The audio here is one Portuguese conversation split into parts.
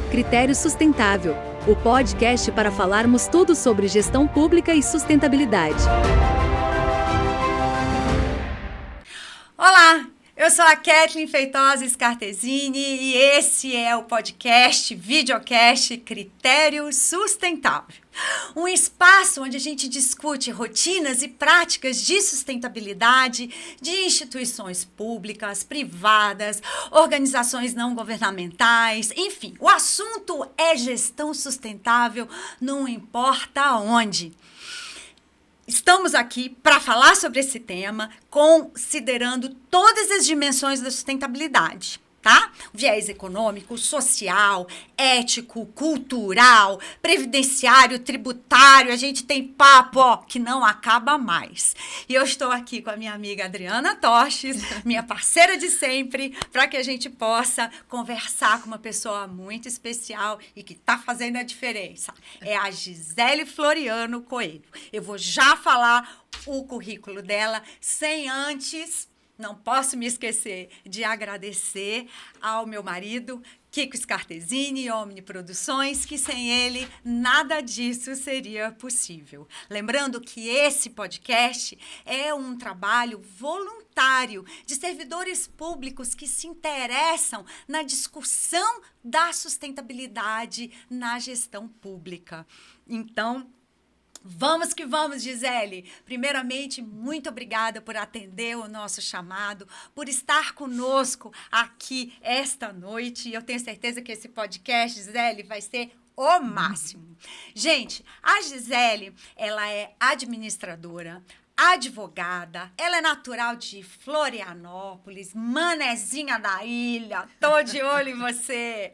Critério Sustentável, o podcast para falarmos tudo sobre gestão pública e sustentabilidade. Olá, eu sou a Kathleen Feitosa Scartesini e esse é o podcast, videocast Critério Sustentável. Um espaço onde a gente discute rotinas e práticas de sustentabilidade de instituições públicas, privadas, organizações não governamentais, enfim, o assunto é gestão sustentável, não importa onde. Estamos aqui para falar sobre esse tema, considerando todas as dimensões da sustentabilidade, tá? O viés econômico, social, ético, cultural, previdenciário, tributário, a gente tem papo, ó, que não acaba mais. E eu estou aqui com a minha amiga Adriana Toches, minha parceira de sempre, para que a gente possa conversar com uma pessoa muito especial e que está fazendo a diferença. É a Gisele Floriano Coelho. Eu vou já falar o currículo dela sem antes... Não posso me esquecer de agradecer ao meu marido, Kiko Scartesini, Omni Produções, que sem ele nada disso seria possível. Lembrando que esse podcast é um trabalho voluntário de servidores públicos que se interessam na discussão da sustentabilidade na gestão pública. Então, vamos que vamos, Gisele. Primeiramente, muito obrigada por atender o nosso chamado, por estar conosco aqui esta noite. Eu tenho certeza que esse podcast, Gisele, vai ser o máximo. Gente, a Gisele, ela é administradora, advogada, ela é natural de Florianópolis, manezinha da ilha, tô de olho em você.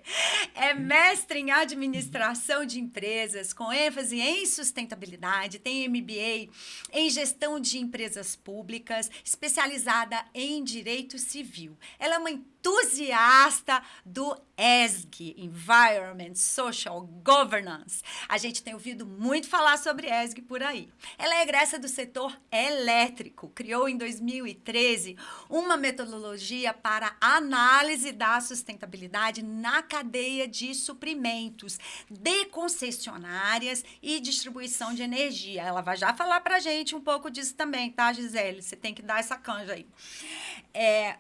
É mestre em administração de empresas, com ênfase em sustentabilidade, tem MBA em gestão de empresas públicas, especializada em direito civil. Ela é uma entusiasta do ESG, Environment, Social Governance. A gente tem ouvido muito falar sobre ESG por aí. Ela é egressa do setor elétrico, criou em 2013 uma metodologia para análise da sustentabilidade na cadeia de suprimentos de concessionárias e distribuição de energia. Ela vai já falar para a gente um pouco disso também, tá, Gisele? Você tem que dar essa canja aí.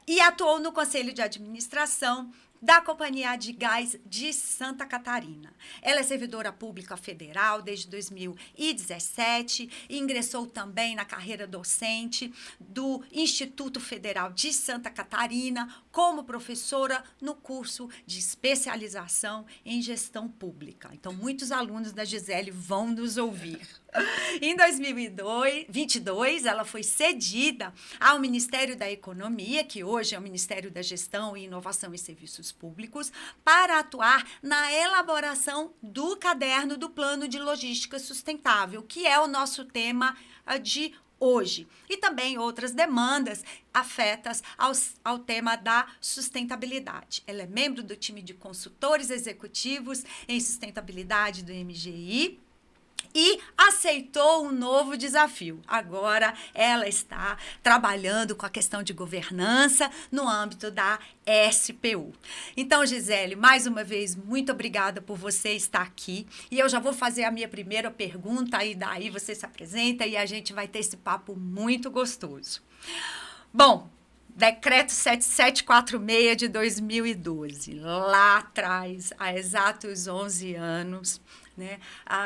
E atuou no Conselho de Administração da Companhia de Gás de Santa Catarina. Ela é servidora pública federal desde 2017 e ingressou também na carreira docente do Instituto Federal de Santa Catarina como professora no curso de especialização em gestão pública. Então, muitos alunos da Gisele vão nos ouvir. Em 2022, ela foi cedida ao Ministério da Economia, que hoje é o Ministério da Gestão e Inovação e Serviços Públicos, para atuar na elaboração do caderno do Plano de Logística Sustentável, que é o nosso tema de hoje. E também outras demandas afetas ao tema da sustentabilidade. Ela é membro do time de consultores executivos em sustentabilidade do MGI, e aceitou um novo desafio. Agora, ela está trabalhando com a questão de governança no âmbito da SPU. Então, Gisele, mais uma vez, muito obrigada por você estar aqui. E eu já vou fazer a minha primeira pergunta, e daí você se apresenta e a gente vai ter esse papo muito gostoso. Bom, Decreto 7746 de 2012, lá atrás, há exatos 11 anos, né,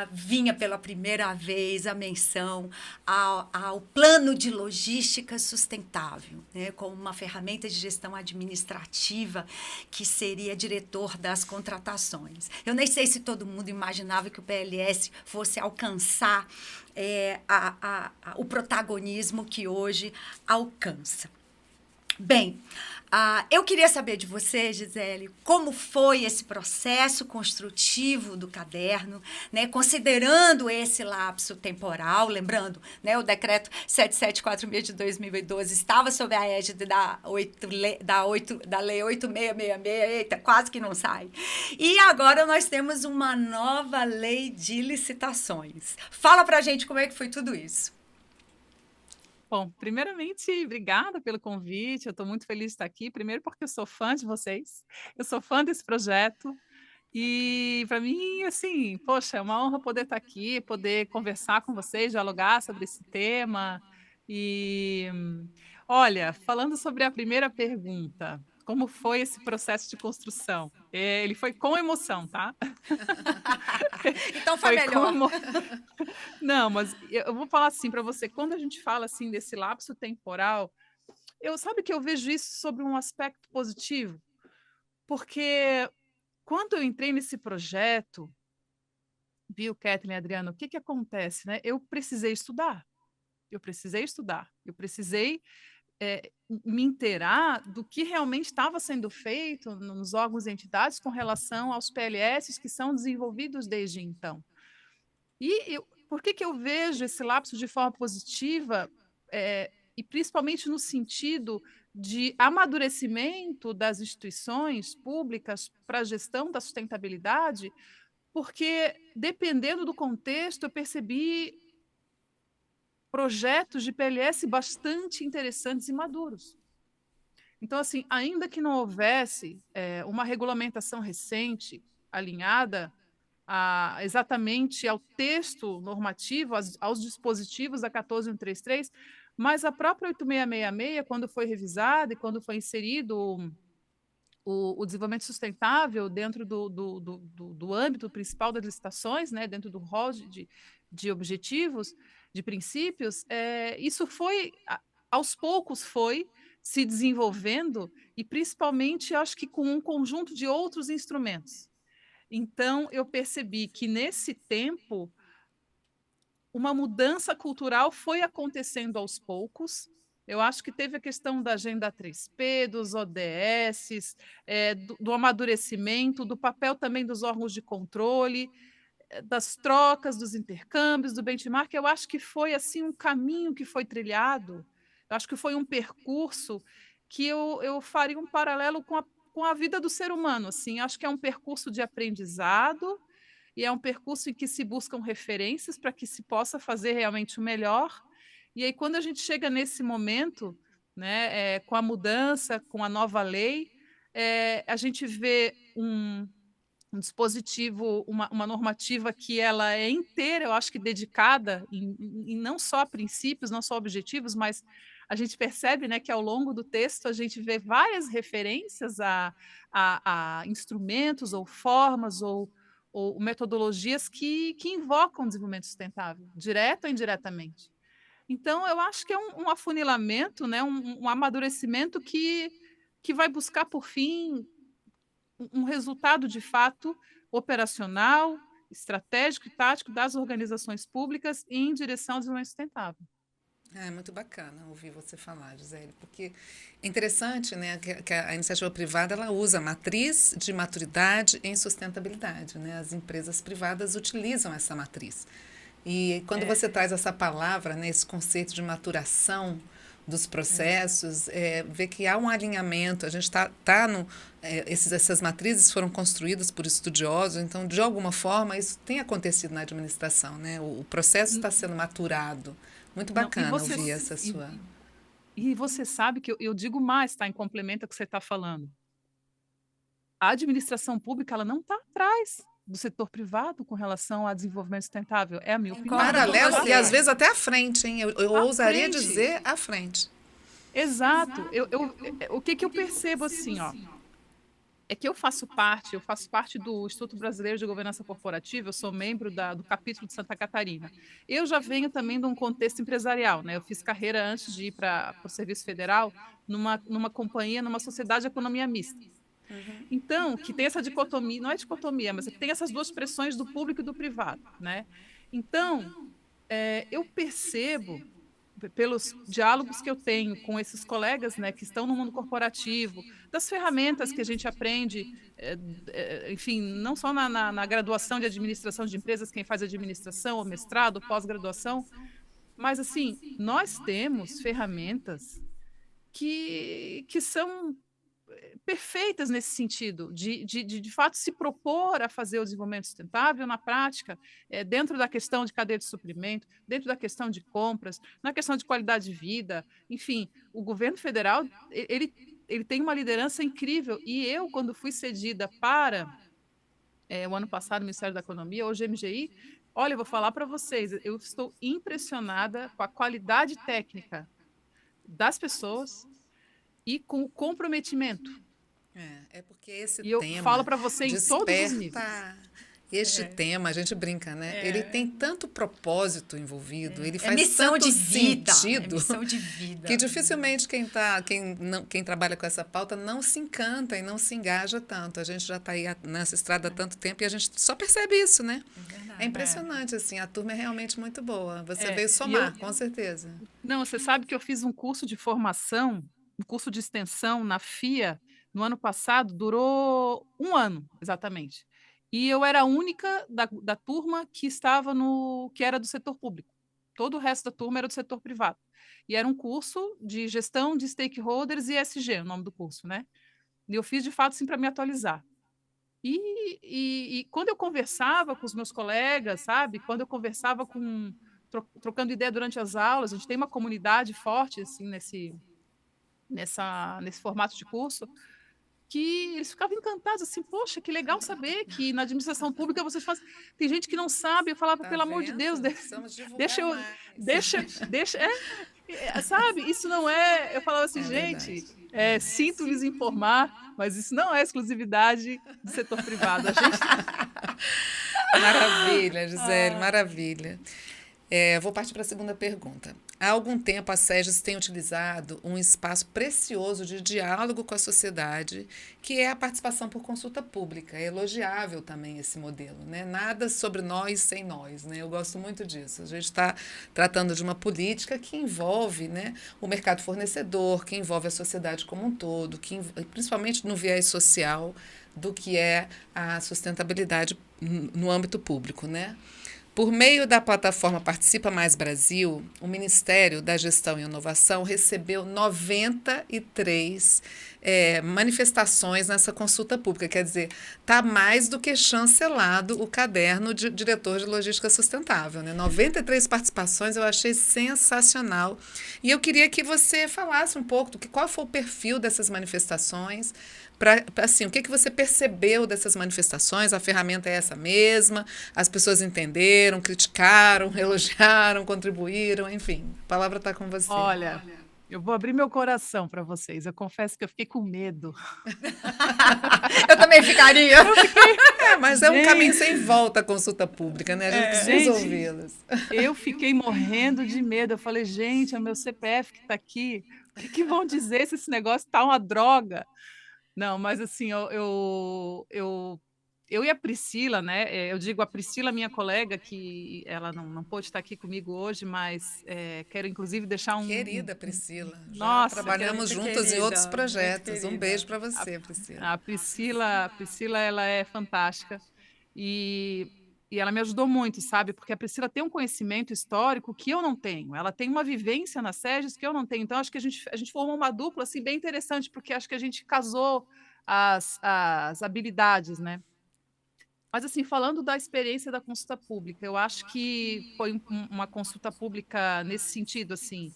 vinha pela primeira vez a menção ao plano de logística sustentável, né, como uma ferramenta de gestão administrativa que seria diretor das contratações. Eu nem sei se todo mundo imaginava que o PLS fosse alcançar o protagonismo que hoje alcança. Bem, eu queria saber de você, Gisele, como foi esse processo construtivo do caderno, né, considerando esse lapso temporal, lembrando, né, o decreto 7746 de 2012 estava sob a égide da Lei 8666, eita, quase que não sai. E agora nós temos uma nova lei de licitações. Fala pra gente como é que foi tudo isso. Bom, primeiramente, obrigada pelo convite. Eu estou muito feliz de estar aqui. Primeiro, porque eu sou fã de vocês, eu sou fã desse projeto E para mim, assim, poxa, é uma honra poder estar aqui, poder conversar com vocês, dialogar sobre esse tema. E olha, falando sobre a primeira pergunta, como foi esse processo de construção? Ele foi com emoção, tá? Então foi Foi com melhor. Não, mas eu vou falar assim para você, quando a gente fala assim desse lapso temporal, eu sabe que eu vejo isso sobre um aspecto positivo, porque quando eu entrei nesse projeto, viu, Kathleen e Adriano, o que que acontece, né? Eu precisei me inteirar do que realmente estava sendo feito nos órgãos e entidades com relação aos PLS que são desenvolvidos desde então. Por que que eu vejo esse lapso de forma positiva, e principalmente no sentido de amadurecimento das instituições públicas para a gestão da sustentabilidade? Porque, dependendo do contexto, eu percebi projetos de PLS bastante interessantes e maduros. Então, assim, ainda que não houvesse uma regulamentação recente alinhada exatamente ao texto normativo, aos dispositivos da 14133, mas a própria 8666, quando foi revisada e quando foi inserido o desenvolvimento sustentável dentro do âmbito principal das licitações, né, dentro do rol de objetivos, de princípios, isso foi, aos poucos, foi se desenvolvendo e, principalmente, acho que com um conjunto de outros instrumentos. Então, eu percebi que, nesse tempo, uma mudança cultural foi acontecendo aos poucos. Eu acho que teve a questão da Agenda 3P, dos ODS, do amadurecimento, do papel também dos órgãos de controle, das trocas, dos intercâmbios, do benchmark. Eu acho que foi assim um caminho que foi trilhado. Eu acho que foi um percurso que eu faria um paralelo com a vida do ser humano. Assim, acho que é um percurso de aprendizado e é um percurso em que se buscam referências para que se possa fazer realmente o melhor. E aí, quando a gente chega nesse momento, né, com a mudança, com a nova lei, a gente vê um dispositivo, uma normativa que ela é inteira, eu acho que dedicada em não só princípios, não só objetivos, mas a gente percebe, né, que ao longo do texto a gente vê várias referências a instrumentos ou formas ou metodologias que invocam o desenvolvimento sustentável, direto ou indiretamente. Então, eu acho que é um afunilamento, né, um amadurecimento que vai buscar, por fim, um resultado de fato operacional, estratégico e tático das organizações públicas em direção ao desenvolvimento sustentável. É muito bacana ouvir você falar, Gisele, porque é interessante, né, que a iniciativa privada ela usa a matriz de maturidade em sustentabilidade, né? As empresas privadas utilizam essa matriz. E quando você traz essa palavra, né, esse conceito de maturação dos processos, vê que há um alinhamento, a gente está no... essas matrizes foram construídas por estudiosos, então, de alguma forma, isso tem acontecido na administração, né? O processo está sendo maturado. Muito bacana ouvir essa sua... E você sabe que eu digo mais, tá, em complemento ao que você está falando. A administração pública ela não está atrás do setor privado com relação ao desenvolvimento sustentável. É a minha opinião. Paralelo e às vezes até à frente, hein? Eu ousaria frente. dizer à frente. Exato. O que eu percebo assim, ó, é que eu faço parte do Instituto Brasileiro de Governança Corporativa, eu sou membro do capítulo de Santa Catarina. Eu já venho também de um contexto empresarial, né? Eu fiz carreira antes de ir para o Serviço Federal numa companhia, numa sociedade de economia mista. Então, que tem essa dicotomia, não é dicotomia, mas que tem essas duas pressões do público e do privado, né? Então, eu percebo, pelos diálogos que eu tenho com esses colegas, né, que estão no mundo corporativo, das ferramentas que a gente aprende, enfim, não só na graduação de administração de empresas, quem faz administração, ou mestrado, pós-graduação, mas, assim, nós temos ferramentas que são perfeitas nesse sentido, de fato se propor a fazer o desenvolvimento sustentável na prática, dentro da questão de cadeia de suprimento, dentro da questão de compras, na questão de qualidade de vida, enfim, o governo federal, ele tem uma liderança incrível, e eu, quando fui cedida para o ano passado, o Ministério da Economia, hoje o MGI. Olha, eu vou falar para vocês, eu estou impressionada com a qualidade técnica das pessoas e com o comprometimento. É porque esse E eu falo tema para você em todos os níveis. desperta. Este tema, a gente brinca, né? Ele tem tanto propósito envolvido, ele É faz missão tanto de vida. É sentido missão de vida. que dificilmente quem trabalha com essa pauta não se encanta e não se engaja tanto. A gente já está aí nessa estrada há tanto tempo e a gente só percebe isso, né? É impressionante, assim, a turma é realmente muito boa. Você veio somar, com certeza. Não, você sabe que eu fiz um curso de formação, um curso de extensão na FIA no ano passado, durou 1 ano, exatamente. E eu era a única da turma que era do setor público. Todo o resto da turma era do setor privado. E era um curso de gestão de stakeholders e ESG, o nome do curso, né? E eu fiz, de fato, assim, para me atualizar. E quando eu conversava com os meus colegas, sabe? Quando eu conversava trocando ideia durante as aulas, a gente tem uma comunidade forte, assim, nesse formato de curso, que eles ficavam encantados, assim, poxa, que legal saber que na administração pública vocês fazem. Tem gente que não sabe, eu falava, Tá pelo amor de vendo? Deus, Precisamos divulgar deixa eu. mais. Deixa. Sabe, isso não é. Eu falava assim, É gente, verdade. sinto lhes informar, mas isso não é exclusividade do setor privado. A gente. Maravilha, Gisele, maravilha. Vou partir para a segunda pergunta. Há algum tempo, a SEGES tem utilizado um espaço precioso de diálogo com a sociedade, que é a participação por consulta pública. É elogiável também esse modelo, né? Nada sobre nós sem nós, né? Eu gosto muito disso. A gente está tratando de uma política que envolve, né, o mercado fornecedor, que envolve a sociedade como um todo, principalmente no viés social do que é a sustentabilidade no âmbito público, né? Por meio da plataforma Participa Mais Brasil, o Ministério da Gestão e Inovação recebeu 93 manifestações nessa consulta pública. Quer dizer, está mais do que chancelado o caderno de diretor de logística sustentável, né? 93 participações, eu achei sensacional. E eu queria que você falasse um pouco qual foi o perfil dessas manifestações, assim, o que você percebeu dessas manifestações? A ferramenta é essa mesma? As pessoas entenderam, criticaram, elogiaram, contribuíram, enfim. A palavra está com você. Olha, eu vou abrir meu coração para vocês. Eu confesso que eu fiquei com medo. Eu também ficaria. Mas é um caminho sem volta a consulta pública, né? A gente precisa ouvi-los. Eu fiquei morrendo de medo. Eu falei, gente, é o meu CPF que está aqui. O que vão dizer se esse negócio está uma droga? Não, mas assim, eu e a Priscila, né? Eu digo a Priscila, minha colega, que ela não pôde estar aqui comigo hoje, mas quero inclusive deixar Querida Priscila, já Nossa, trabalhamos muito juntos em outros querida, projetos. muito Um querida. beijo para você, Priscila. a Priscila, ela é fantástica e ela me ajudou muito, sabe? Porque a Priscila tem um conhecimento histórico que eu não tenho. Ela tem uma vivência na SEGES que eu não tenho. Então, acho que a gente formou uma dupla assim, bem interessante, porque acho que a gente casou as habilidades, né? Mas, assim, falando da experiência da consulta pública, eu acho que foi uma consulta pública nesse sentido, assim,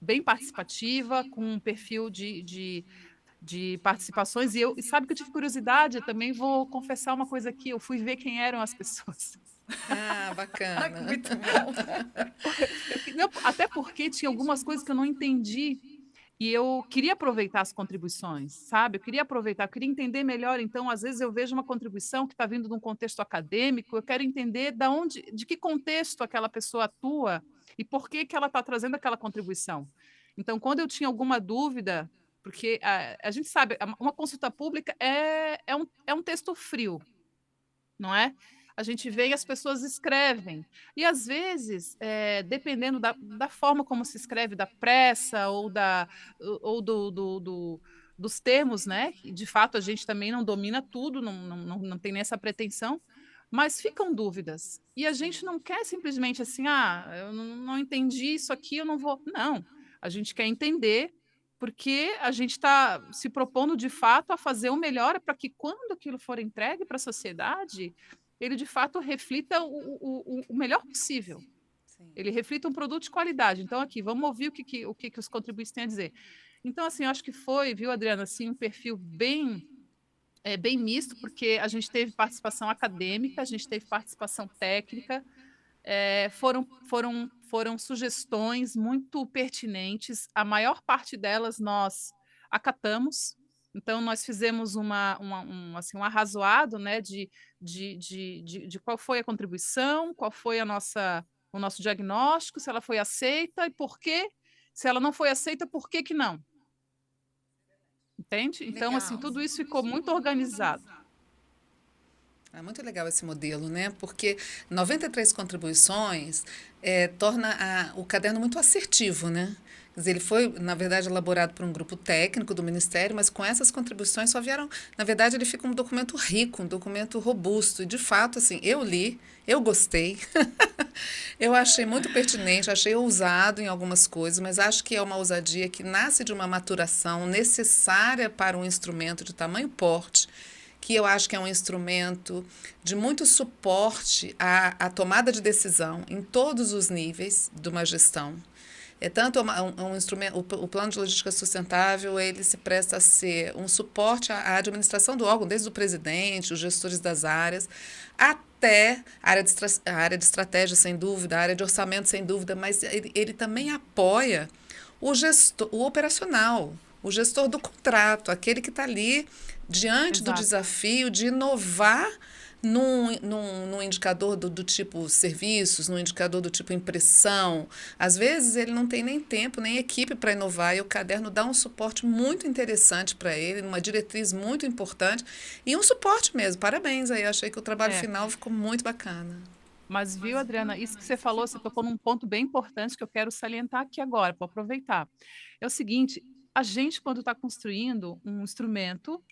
bem participativa, com um perfil de participações. E sabe que eu tive curiosidade, eu também vou confessar uma coisa aqui, eu fui ver quem eram as pessoas. Ah, bacana. Muito bom. Até porque tinha algumas coisas que eu não entendi e eu queria aproveitar as contribuições, sabe? Eu queria aproveitar, eu queria entender melhor. Então, às vezes eu vejo uma contribuição que está vindo de um contexto acadêmico, eu quero entender de que contexto aquela pessoa atua e por que ela está trazendo aquela contribuição. Então, quando eu tinha alguma dúvida, porque a gente sabe, uma consulta pública é um texto frio, não é? A gente vê e as pessoas escrevem. E, às vezes, dependendo da forma como se escreve, da pressa ou dos termos, né? De fato, a gente também não domina tudo, não tem nem essa pretensão, mas ficam dúvidas. E a gente não quer simplesmente assim, eu não entendi isso aqui, eu não vou. Não, a gente quer entender porque a gente está se propondo, de fato, a fazer o melhor para que, quando aquilo for entregue para a sociedade, ele, de fato, reflita o melhor possível. Sim. Ele reflita um produto de qualidade. Então, aqui, vamos ouvir o que os contribuintes têm a dizer. Então, assim, eu acho que foi, viu, Adriana, assim, um perfil bem é bem misto, porque a gente teve participação acadêmica, a gente teve participação técnica, foram sugestões muito pertinentes. A maior parte delas nós acatamos. Então, nós fizemos assim, um arrazoado, né, de qual foi a contribuição, qual foi o nosso diagnóstico, se ela foi aceita e por quê. Se ela não foi aceita, por que que não? Entende? Então, assim, Legal. tudo isso ficou muito organizado. É muito legal esse modelo, né? Porque 93 contribuições torna o caderno muito assertivo, né? Quer dizer, ele foi, na verdade, elaborado por um grupo técnico do Ministério, mas com essas contribuições só vieram... Na verdade, ele fica um documento rico, um documento robusto. E, de fato, assim, eu li, eu gostei. Eu achei muito pertinente, achei ousado em algumas coisas, mas acho que é uma ousadia que nasce de uma maturação necessária para um instrumento de tamanho porte, que eu acho que é um instrumento de muito suporte à tomada de decisão em todos os níveis de uma gestão. É tanto um instrumento, o plano de logística sustentável, ele se presta a ser um suporte à administração do órgão, desde o presidente, os gestores das áreas, até a área de estratégia, sem dúvida, a área de orçamento, sem dúvida, mas ele também apoia o gestor, o operacional, o gestor do contrato, aquele que está ali diante do Exato. desafio de inovar num indicador do tipo serviços, num indicador do tipo impressão. Às vezes ele não tem nem tempo, nem equipe para inovar, e o caderno dá um suporte muito interessante para ele, uma diretriz muito importante, e um suporte mesmo. Parabéns aí, eu achei que o trabalho É. final ficou muito bacana. Mas viu, Adriana, isso que você falou, você tocou num ponto bem importante que eu quero salientar aqui agora, para aproveitar. É o seguinte, a gente, quando está construindo um instrumento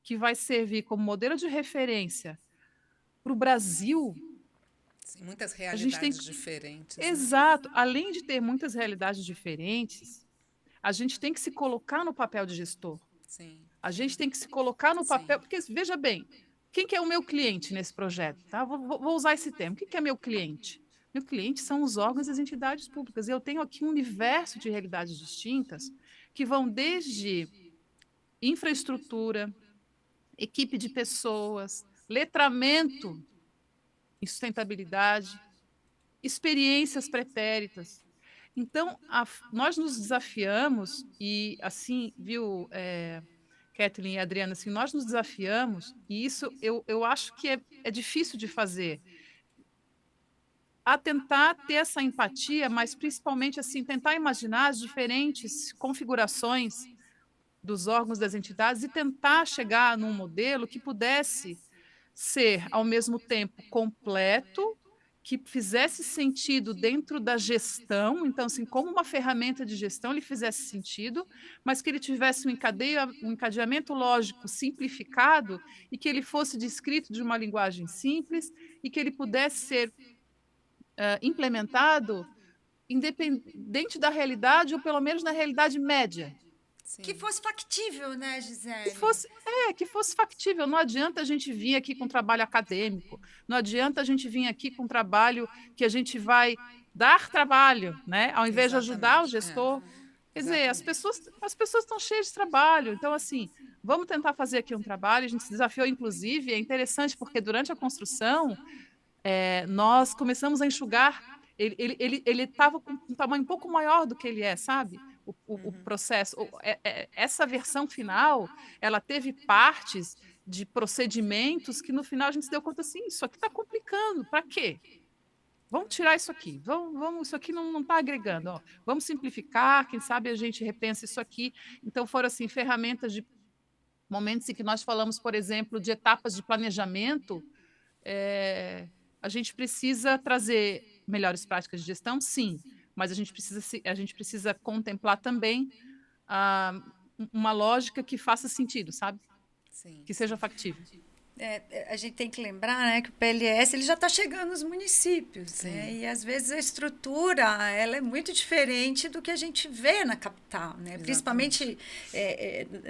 que vai servir como modelo de referência para o Brasil, Sim, muitas a gente tem realidades diferentes, né? exato, além de ter muitas realidades diferentes, a gente tem que se colocar no papel de gestor. Sim, A gente tem que se colocar no papel, sim, porque veja bem, quem que é o meu cliente nesse projeto? Tá? Vou usar esse termo. Quem que é meu cliente? Meu cliente são os órgãos e as entidades públicas. E eu tenho aqui um universo de realidades distintas que vão desde infraestrutura, equipe de pessoas, letramento e sustentabilidade, experiências pretéritas. Então, nós nos desafiamos, e assim, viu, Kathleen e Adriana, assim, nós nos desafiamos, e isso eu acho que é difícil de fazer, a tentar ter essa empatia, mas principalmente assim, tentar imaginar as diferentes configurações dos órgãos das entidades e tentar chegar num modelo que pudesse ser, ao mesmo tempo, completo, que fizesse sentido dentro da gestão, então, assim, como uma ferramenta de gestão, ele fizesse sentido, mas que ele tivesse um encadeamento lógico simplificado e que ele fosse descrito de uma linguagem simples e que ele pudesse ser implementado independente da realidade ou pelo menos na realidade média. Que sim. fosse factível, né, Que Gisele? fosse, que fosse factível. Não adianta a gente vir aqui com trabalho acadêmico, não adianta a gente vir aqui com trabalho que a gente vai dar trabalho, né? Ao invés de ajudar o Exatamente. gestor. Quer dizer, Exatamente. as pessoas estão cheias de trabalho. Então, assim, vamos tentar fazer aqui um trabalho. A gente se desafiou, inclusive, é interessante, porque durante a construção, nós começamos a enxugar. Ele estava com um tamanho um pouco maior do que ele é, sabe? O processo. Essa versão final, ela teve partes de procedimentos que no final a gente se deu conta assim, isso aqui está complicando, para quê? Vamos tirar isso aqui, isso aqui não está agregando, ó. Vamos simplificar, quem sabe a gente repensa isso aqui. Então foram assim, ferramentas de momentos em que nós falamos, por exemplo, de etapas de planejamento, a gente precisa trazer melhores práticas de gestão, sim, mas a gente precisa contemplar também uma lógica que faça sentido, sabe? Sim, Que seja sim. factível. A gente tem que lembrar, né, que o PLS ele já está chegando nos municípios, Sim. né? E às vezes a estrutura ela é muito diferente do que a gente vê na capital, né? Exatamente. Principalmente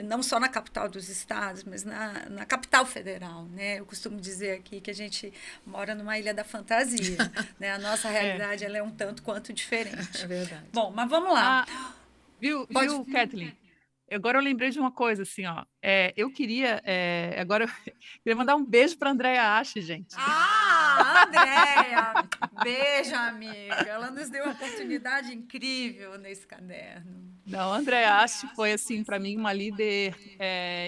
não só na capital dos estados, mas na capital federal, né? Eu costumo dizer aqui que a gente mora numa ilha da fantasia, né? A nossa realidade ela é um tanto quanto diferente. É verdade. Bom, mas vamos lá. Viu, Pode- Kathleen? Agora eu lembrei de uma coisa, assim, ó. Eu queria, agora eu queria mandar um beijo para Andréa Ashe, gente. Andréia! Beijo, amiga. Ela nos deu uma oportunidade incrível nesse caderno. Não, a Andréa Ashe foi, assim, para mim, uma líder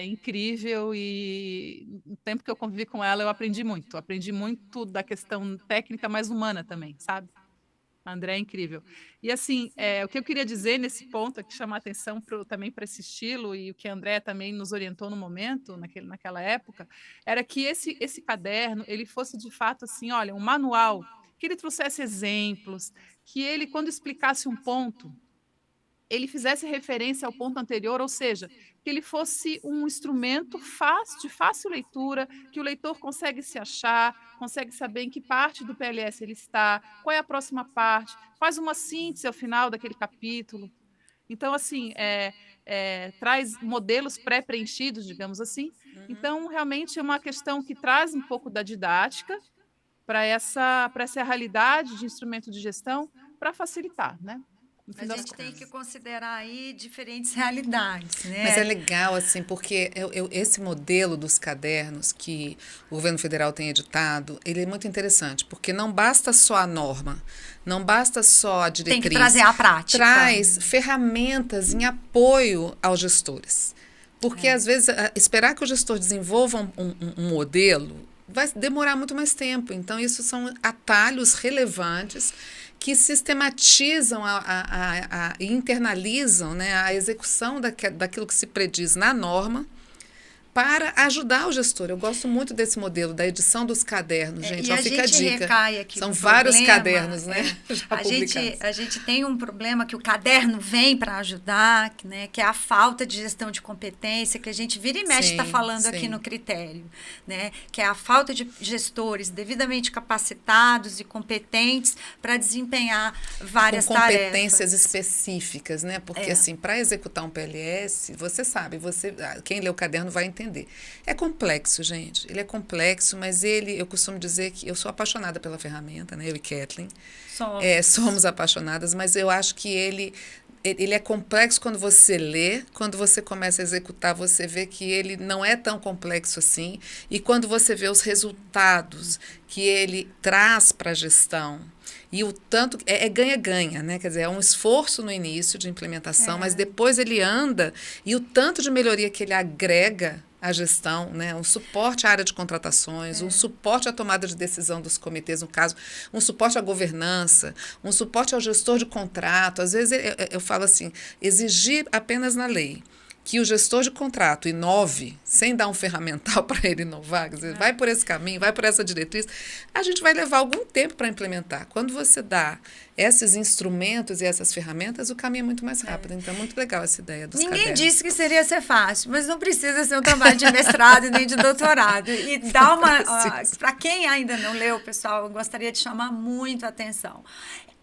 incrível e no tempo que eu convivi com ela, eu aprendi muito. Aprendi muito da questão técnica, mas humana também, sabe? A André é incrível. E assim, o que eu queria dizer nesse ponto aqui, chamar atenção também para esse estilo, e o que a André também nos orientou no momento, naquela época, era que esse caderno ele fosse de fato assim, olha, um manual, que ele trouxesse exemplos, que ele, quando explicasse um ponto, ele fizesse referência ao ponto anterior, ou seja, que ele fosse um instrumento de fácil leitura, que o leitor consegue se achar, consegue saber em que parte do PLS ele está, qual é a próxima parte, faz uma síntese ao final daquele capítulo. Então, assim, traz modelos pré-preenchidos, digamos assim. Então, realmente é uma questão que traz um pouco da didática para essa realidade de instrumento de gestão, para facilitar, né? A gente tem que considerar aí diferentes realidades, né? Mas é legal, assim, porque esse modelo dos cadernos que o governo federal tem editado, ele é muito interessante, porque não basta só a norma, não basta só a diretriz. Tem que trazer a prática. Traz ferramentas em apoio aos gestores. Porque, às vezes, esperar que o gestor desenvolva um modelo vai demorar muito mais tempo. Então, isso são atalhos relevantes que sistematizam e internalizam, né, a execução daquilo que se prediz na norma para ajudar o gestor. Eu gosto muito desse modelo da edição dos cadernos, gente. E fica a dica. Recai aqui São vários problema, cadernos, né? A gente tem um problema que o caderno vem para ajudar, né, que é a falta de gestão de competência, que a gente vira e mexe está falando aqui no critério, né, que é a falta de gestores devidamente capacitados e competentes para desempenhar várias tarefas. Competências específicas, né? Porque, assim, para executar um PLS, você sabe, quem lê o caderno vai entender. É complexo, gente. Ele é complexo, mas eu costumo dizer que eu sou apaixonada pela ferramenta, né? Eu e Kathleen. Somos apaixonadas, mas eu acho que ele é complexo quando você lê, quando você começa a executar, você vê que ele não é tão complexo assim, e quando você vê os resultados que ele traz para a gestão, e o tanto ganha-ganha, né? Quer dizer, é um esforço no início de implementação, mas depois ele anda, e o tanto de melhoria que ele agrega à gestão, né? Um suporte à área de contratações, um suporte à tomada de decisão dos comitês, no caso, um suporte à governança, um suporte ao gestor de contrato. Às vezes eu falo assim, exigir apenas na lei que o gestor de contrato inove, sem dar um ferramental para ele inovar, quer dizer, vai por esse caminho, vai por essa diretriz, a gente vai levar algum tempo para implementar. Quando você dá esses instrumentos e essas ferramentas, o caminho é muito mais rápido. Então, é muito legal essa ideia dos cadernos. Ninguém disse que seria ser fácil, mas não precisa ser um trabalho de mestrado nem de doutorado. E dá uma... Para quem ainda não leu, pessoal, eu gostaria de chamar muito a atenção.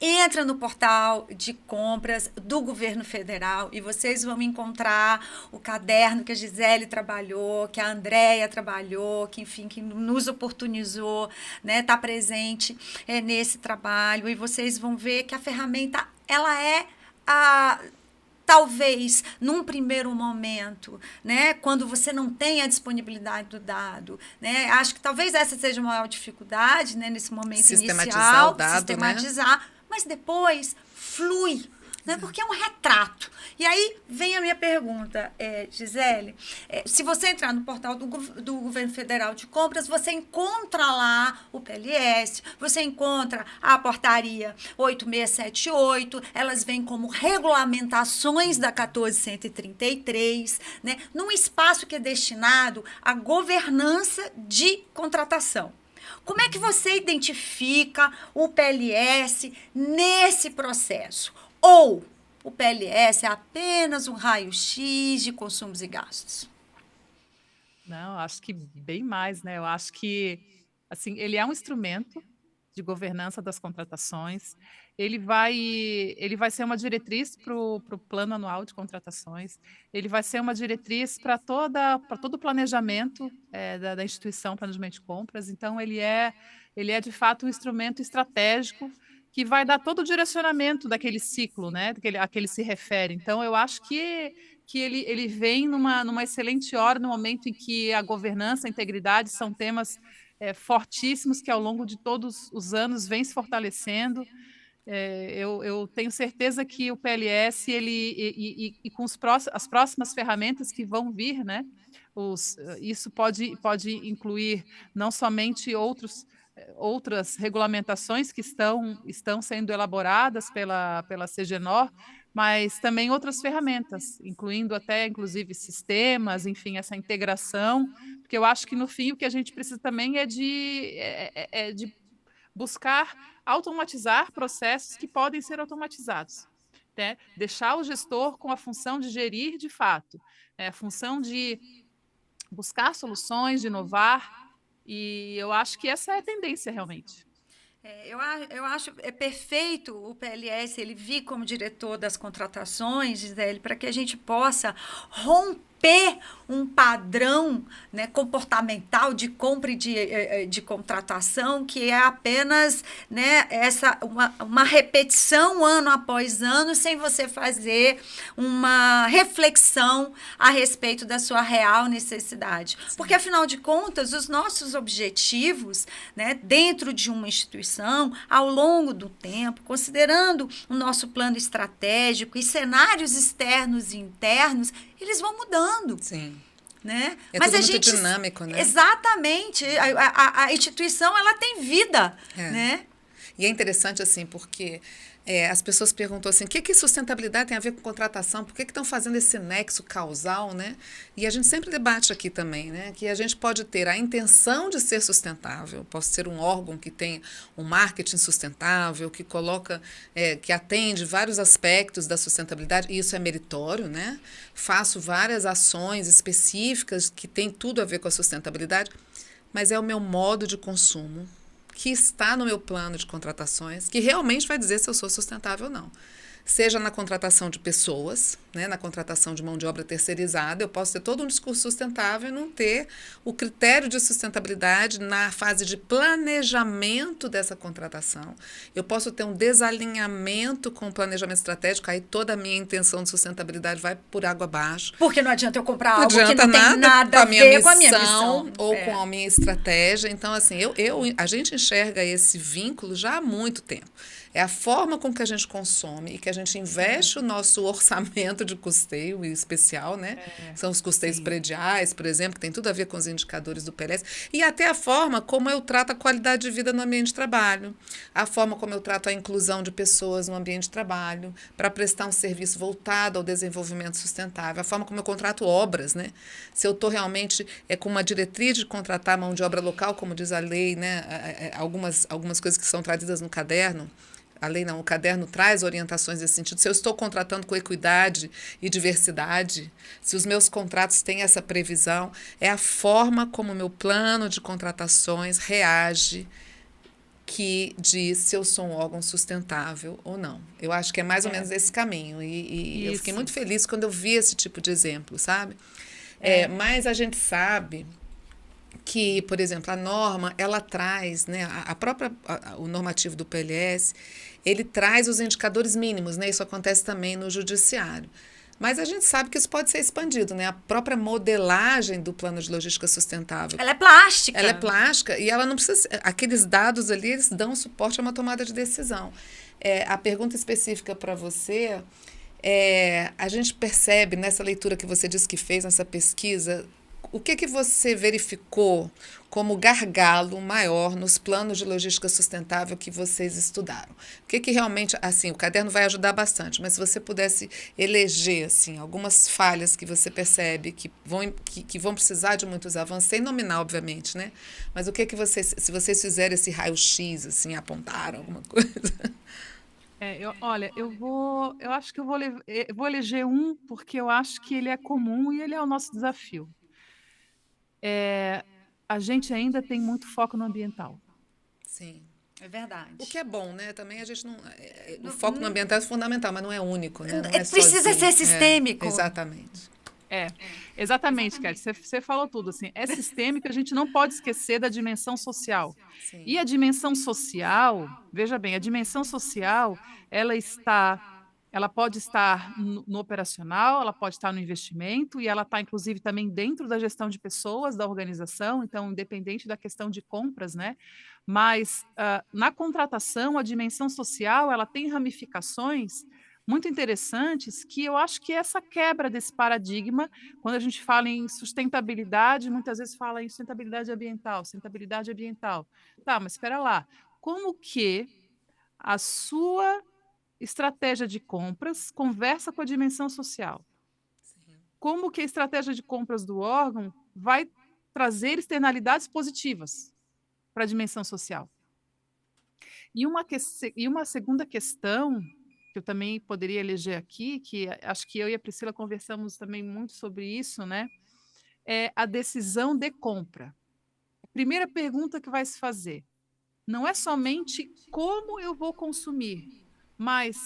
Entra no portal de compras do governo federal e vocês vão encontrar o caderno que a Gisele trabalhou, que a Andréia trabalhou, que, enfim, que nos oportunizou, né, tá presente nesse trabalho. E vocês vão ver que a ferramenta, ela é talvez, num primeiro momento, né, quando você não tem a disponibilidade do dado, né, acho que talvez essa seja a maior dificuldade, né, nesse momento inicial, o dado, sistematizar, né? Mas depois flui, né? Porque é um retrato. E aí vem a minha pergunta, Gisele, se você entrar no portal do Governo Federal de Compras, você encontra lá o PLS, você encontra a portaria 8678, elas vêm como regulamentações da 14.133, né? Num espaço que é destinado à governança de contratação. Como é que você identifica o PLS nesse processo? Ou o PLS é apenas um raio-x de consumos e gastos? Não, acho que bem mais, né? Eu acho que assim, ele é um instrumento de governança das contratações. Ele vai ser uma diretriz para o plano anual de contratações. Ele vai ser uma diretriz para todo o planejamento da instituição, planejamento de compras. Então, ele é de fato um instrumento estratégico que vai dar todo o direcionamento daquele ciclo, né, a que ele se refere. Então, eu acho que ele vem numa excelente hora, no momento em que a governança, a integridade são temas fortíssimos que, ao longo de todos os anos, vêm se fortalecendo. Eu tenho certeza que o PLS, e com as próximas ferramentas que vão vir, né, isso pode incluir não somente outras regulamentações que estão sendo elaboradas pela CGNOR, mas também outras ferramentas, incluindo até, inclusive, sistemas, enfim, essa integração, porque eu acho que, no fim, o que a gente precisa também é de buscar automatizar processos que podem ser automatizados, né? Deixar o gestor com a função de gerir de fato, a função de buscar soluções, de inovar, e eu acho que essa é a tendência realmente. Eu acho perfeito o PLS ele vir como diretor das contratações, Gisele, para que a gente possa romper um padrão, né, comportamental de compra e de contratação que é apenas, né, uma repetição ano após ano sem você fazer uma reflexão a respeito da sua real necessidade. Sim. Porque, afinal de contas, os nossos objetivos, né, dentro de uma instituição, ao longo do tempo, considerando o nosso plano estratégico e cenários externos e internos, eles vão mudando. Sim. Né? Mas tudo muito dinâmico, né? Exatamente. A instituição, ela tem vida, né? E é interessante, assim, porque as pessoas perguntam assim, o que sustentabilidade tem a ver com contratação? Por que estão fazendo esse nexo causal, né? E a gente sempre debate aqui também, né? Que a gente pode ter a intenção de ser sustentável, posso ser um órgão que tem um marketing sustentável, que coloca, que atende vários aspectos da sustentabilidade, e isso é meritório, né? Faço várias ações específicas que têm tudo a ver com a sustentabilidade, mas é o meu modo de consumo que está no meu plano de contratações, que realmente vai dizer se eu sou sustentável ou não. Seja na contratação de pessoas, né, na contratação de mão de obra terceirizada, eu posso ter todo um discurso sustentável e não ter o critério de sustentabilidade na fase de planejamento dessa contratação. Eu posso ter um desalinhamento com o planejamento estratégico, aí toda a minha intenção de sustentabilidade vai por água abaixo. Porque não adianta eu comprar algo que não tem nada a ver com a minha missão. Ou com a minha estratégia. Então, assim, a gente enxerga esse vínculo já há muito tempo. É a forma com que a gente consome e que a gente investe o nosso orçamento de custeio especial, né? São os custeios prediais, por exemplo, que tem tudo a ver com os indicadores do PLS. E até a forma como eu trato a qualidade de vida no ambiente de trabalho, a forma como eu trato a inclusão de pessoas no ambiente de trabalho, para prestar um serviço voltado ao desenvolvimento sustentável, a forma como eu contrato obras, né? Se eu estou realmente com uma diretriz de contratar mão de obra local, como diz a lei, né? Algumas coisas que são trazidas no caderno. A lei não, o caderno traz orientações nesse sentido. Se eu estou contratando com equidade e diversidade, se os meus contratos têm essa previsão, é a forma como o meu plano de contratações reage que diz se eu sou um órgão sustentável ou não. Eu acho que é mais ou menos esse caminho. E eu fiquei muito feliz quando eu vi esse tipo de exemplo, sabe? Mas a gente sabe que, por exemplo, a norma, ela traz, né, o normativo do PLS, ele traz os indicadores mínimos, né? Isso acontece também no judiciário. Mas a gente sabe que isso pode ser expandido, né? A própria modelagem do plano de logística sustentável. Ela é plástica. Ela é plástica e ela não precisa... Aqueles dados ali, eles dão suporte a uma tomada de decisão. A pergunta específica para você a gente percebe nessa leitura que você disse que fez, nessa pesquisa, o que você verificou como gargalo maior nos planos de logística sustentável que vocês estudaram? O que realmente, assim, o caderno vai ajudar bastante, mas se você pudesse eleger, assim, algumas falhas que você percebe que vão precisar de muitos avanços, sem nominar, obviamente, né? Mas o que vocês, se vocês fizerem esse raio-x, assim, apontaram alguma coisa? Eu acho que eu vou eleger um, porque eu acho que ele é comum e ele é o nosso desafio. A gente ainda tem muito foco no ambiental. Sim. É verdade. O que é bom, né? Também a gente não... O foco no ambiental é fundamental, mas não é único, né? Não precisa ser sistêmico. Exatamente. Exatamente, Kat, você falou tudo, assim, é sistêmico, a gente não pode esquecer da dimensão social. Sim. E a dimensão social, veja bem, a dimensão social, ela pode estar no operacional, ela pode estar no investimento, e ela está, inclusive, também dentro da gestão de pessoas, da organização, então, independente da questão de compras, né? Mas, na contratação, a dimensão social, ela tem ramificações muito interessantes, que eu acho que essa quebra desse paradigma, quando a gente fala em sustentabilidade, muitas vezes fala em sustentabilidade ambiental, sustentabilidade ambiental. Tá, mas espera lá, como que a sua estratégia de compras conversa com a dimensão social? Como que a estratégia de compras do órgão vai trazer externalidades positivas para a dimensão social? E uma segunda questão que eu também poderia eleger aqui, que acho que eu e a Priscila conversamos também muito sobre isso, né? É a decisão de compra. A primeira pergunta que vai se fazer não é somente como eu vou consumir, mas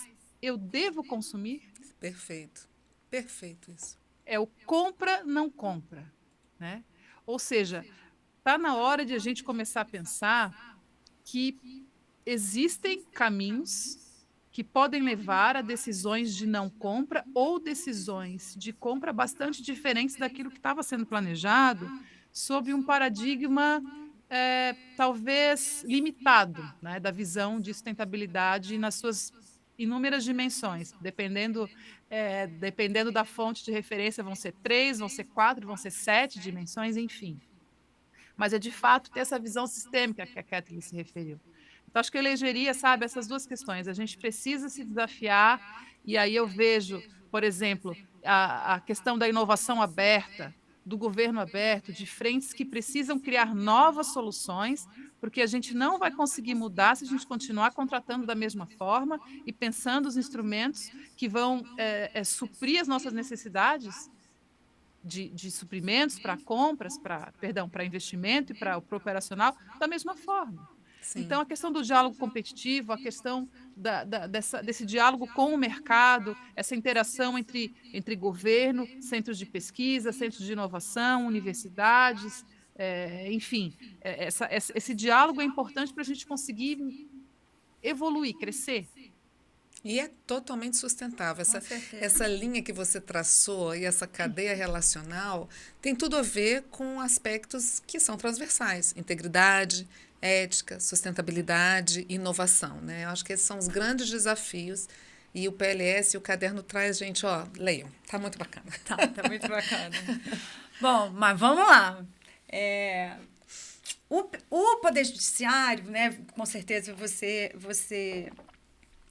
eu devo consumir? Perfeito. Perfeito isso. É o compra, não compra, né? Ou seja, está na hora de a gente começar a pensar que existem caminhos que podem levar a decisões de não compra ou decisões de compra bastante diferentes daquilo que estava sendo planejado, sob um paradigma talvez limitado, né, da visão de sustentabilidade nas suas inúmeras dimensões, dependendo da fonte de referência, vão ser 3, vão ser 4, vão ser 7 dimensões, enfim. Mas é de fato ter essa visão sistêmica que a Kathleen se referiu. Então, acho que eu elegeria, sabe, essas duas questões. A gente precisa se desafiar, e aí eu vejo, por exemplo, a questão da inovação aberta, do governo aberto, de frentes que precisam criar novas soluções, porque a gente não vai conseguir mudar se a gente continuar contratando da mesma forma e pensando os instrumentos que vão suprir as nossas necessidades de suprimentos para compras, para investimento e para o operacional da mesma forma. Sim. Então, a questão do diálogo competitivo, a questão desse diálogo com o mercado, essa interação entre governo, centros de pesquisa, centros de inovação, universidades, enfim, esse diálogo é importante para a gente conseguir evoluir, crescer. E é totalmente sustentável. Essa linha que você traçou e essa cadeia relacional tem tudo a ver com aspectos que são transversais: integridade, ética, sustentabilidade e inovação, né? Eu acho que esses são os grandes desafios. E o PLS e o caderno traz, gente, ó, leiam. Tá muito bacana. Tá muito bacana. Bom, mas vamos lá. O Poder Judiciário, né, com certeza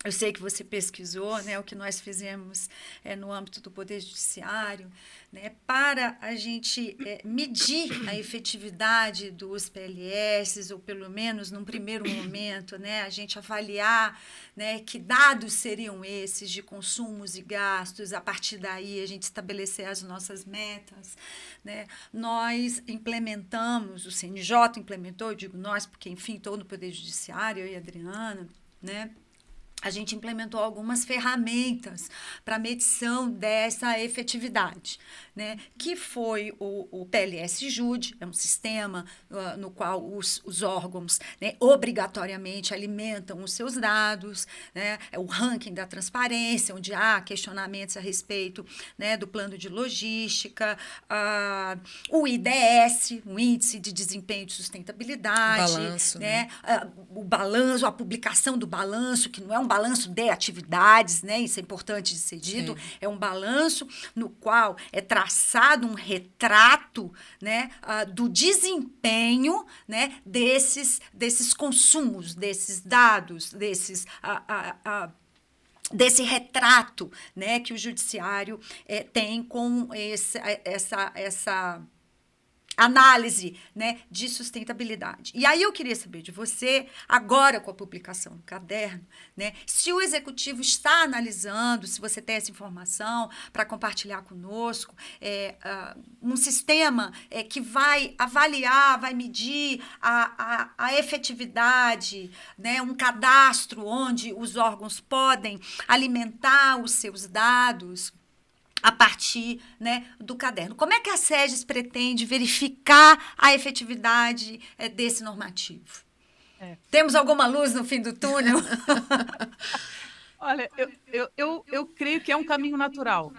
eu sei que você pesquisou, né, o que nós fizemos no âmbito do Poder Judiciário, né, para a gente medir a efetividade dos PLS, ou pelo menos num primeiro momento, né, a gente avaliar, né, que dados seriam esses de consumos e gastos, a partir daí a gente estabelecer as nossas metas, né. Nós implementamos, o CNJ implementou, eu digo nós, porque, enfim, todo o Poder Judiciário, eu e a Adriana, né, a gente implementou algumas ferramentas para medição dessa efetividade, né? Que foi o PLS Jude, é um sistema no qual os órgãos, né, obrigatoriamente alimentam os seus dados, né? É o ranking da transparência, onde há questionamentos a respeito, né, do plano de logística, o IDS, o Índice de Desempenho de Sustentabilidade, Balanço, né? O balanço, a publicação do balanço, que não é um balanço de atividades, né? Isso é importante de ser dito. Sim. É um balanço no qual é traçado um retrato, né, do desempenho, né, desses consumos, desses dados, desse retrato, né, que o judiciário tem com essa análise, né, de sustentabilidade. E aí eu queria saber de você, agora com a publicação do caderno, né, se o executivo está analisando, se você tem essa informação para compartilhar conosco, um sistema que vai avaliar, vai medir a efetividade, né, um cadastro onde os órgãos podem alimentar os seus dados, a partir, né, do caderno. Como é que a SEGES pretende verificar a efetividade desse normativo? Temos alguma luz no fim do túnel? Olha, eu creio que é um caminho natural.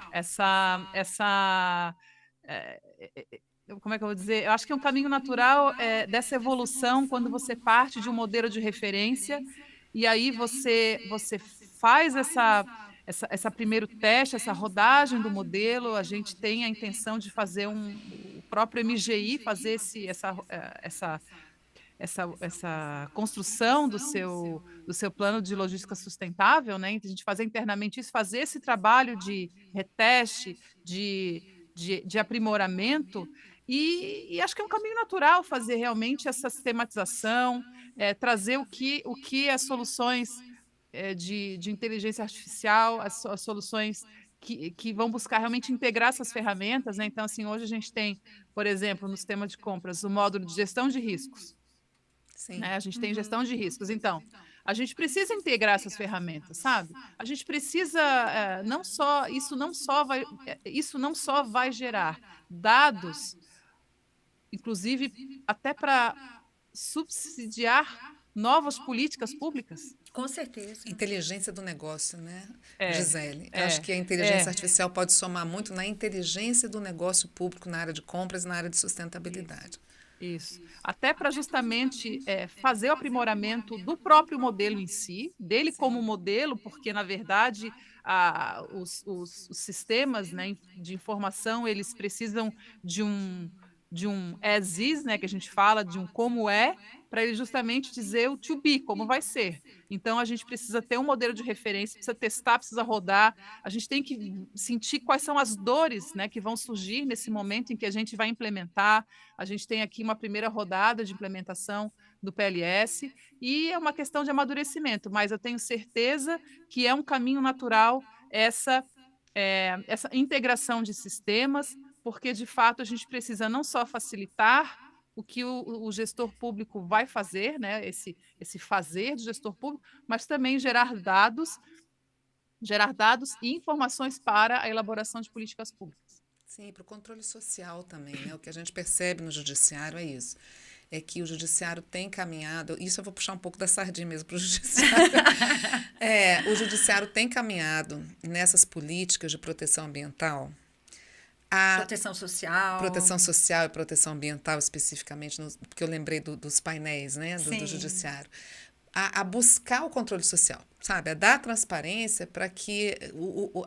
Como é que eu vou dizer? Eu acho que é um caminho natural dessa evolução quando você parte de um modelo de referência e aí você faz essa primeiro teste, essa rodagem do modelo. A gente tem a intenção de fazer o próprio MGI fazer essa construção do seu plano de logística sustentável, né? Então, a gente fazer internamente isso, fazer esse trabalho de reteste, de aprimoramento, e acho que é um caminho natural fazer realmente essa sistematização, trazer o que as soluções de inteligência artificial, as soluções que vão buscar realmente integrar essas ferramentas, né? Então, assim, hoje a gente tem, por exemplo, no sistema de compras, o módulo de gestão de riscos, Sim. né? A gente tem gestão de riscos. Então, a gente precisa integrar essas ferramentas, sabe? A gente precisa isso não só vai gerar dados, inclusive até para subsidiar novas políticas públicas. Com certeza. Inteligência do negócio, né, Gisele? Eu acho que a inteligência artificial pode somar muito na inteligência do negócio público na área de compras e na área de sustentabilidade. Isso. Até para justamente fazer o aprimoramento do próprio modelo em si, dele como modelo, porque, na verdade, os sistemas, né, de informação, eles precisam de um as is, né, que a gente fala, de um como é, para ele justamente dizer o to be, como vai ser. Então, a gente precisa ter um modelo de referência, precisa testar, precisa rodar, a gente tem que sentir quais são as dores, né, que vão surgir nesse momento em que a gente vai implementar. A gente tem aqui uma primeira rodada de implementação do PLS e é uma questão de amadurecimento, mas eu tenho certeza que é um caminho natural essa integração de sistemas, porque, de fato, a gente precisa não só facilitar o que o gestor público vai fazer, né, esse fazer do gestor público, mas também gerar dados e informações para a elaboração de políticas públicas. Sim, para o controle social também, né? O que a gente percebe no judiciário é isso. É que o judiciário tem caminhado, isso eu vou puxar um pouco da sardinha mesmo para o judiciário. O judiciário tem caminhado nessas políticas de proteção ambiental. Proteção social. Proteção social e proteção ambiental, especificamente, porque eu lembrei dos painéis, né, do judiciário. A buscar o controle social, sabe? A dar transparência para que